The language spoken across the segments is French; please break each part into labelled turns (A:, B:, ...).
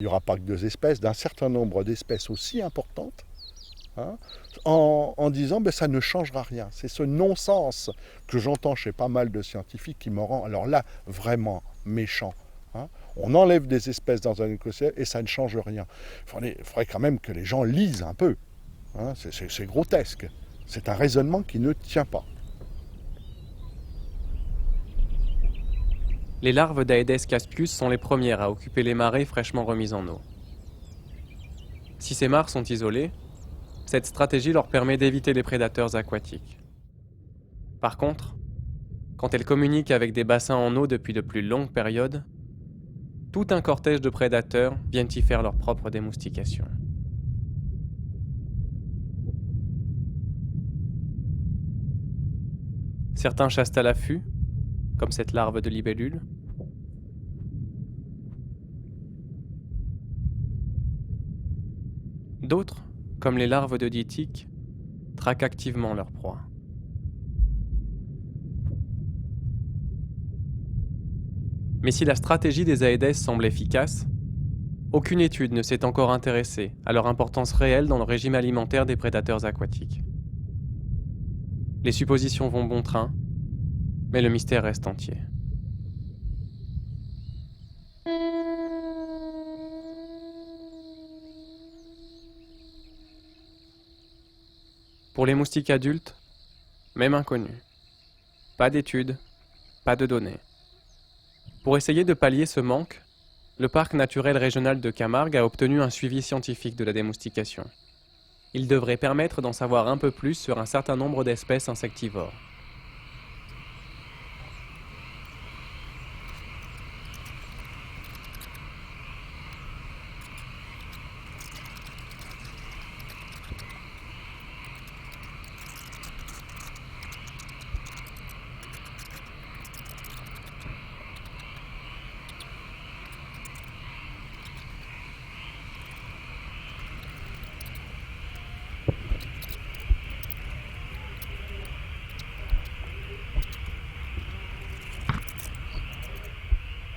A: Il n'y aura pas que 2 espèces, d'un certain nombre d'espèces aussi importantes, hein, en disant ça ne changera rien. C'est ce non-sens que j'entends chez pas mal de scientifiques qui me rend, alors là, vraiment méchant. Hein. On enlève des espèces dans un écosystème et ça ne change rien. Il faudrait quand même que les gens lisent un peu. Hein. C'est grotesque. C'est un raisonnement qui ne tient pas.
B: Les larves d'Aedes caspius sont les premières à occuper les marais fraîchement remises en eau. Si ces mares sont isolées, cette stratégie leur permet d'éviter les prédateurs aquatiques. Par contre, quand elles communiquent avec des bassins en eau depuis de plus longues périodes, tout un cortège de prédateurs viennent y faire leur propre démoustication. Certains chassent à l'affût, comme cette larve de libellule. D'autres, comme les larves de dytiques, traquent activement leur proie. Mais si la stratégie des Aedes semble efficace, aucune étude ne s'est encore intéressée à leur importance réelle dans le régime alimentaire des prédateurs aquatiques. Les suppositions vont bon train, mais le mystère reste entier. Pour les moustiques adultes, même inconnus. Pas d'études, pas de données. Pour essayer de pallier ce manque, le parc naturel régional de Camargue a obtenu un suivi scientifique de la démoustication. Il devrait permettre d'en savoir un peu plus sur un certain nombre d'espèces insectivores.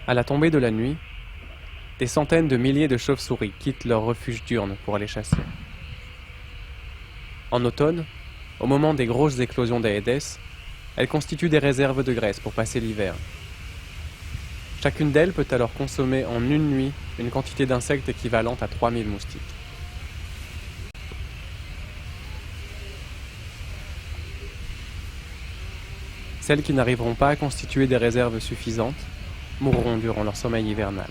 B: À la tombée de la nuit, des centaines de milliers de chauves-souris quittent leur refuge diurne pour aller chasser. En automne, au moment des grosses éclosions d'Aedes, elles constituent des réserves de graisse pour passer l'hiver. Chacune d'elles peut alors consommer en une nuit une quantité d'insectes équivalente à 3000 moustiques. Celles qui n'arriveront pas à constituer des réserves suffisantes mourront durant leur sommeil hivernal.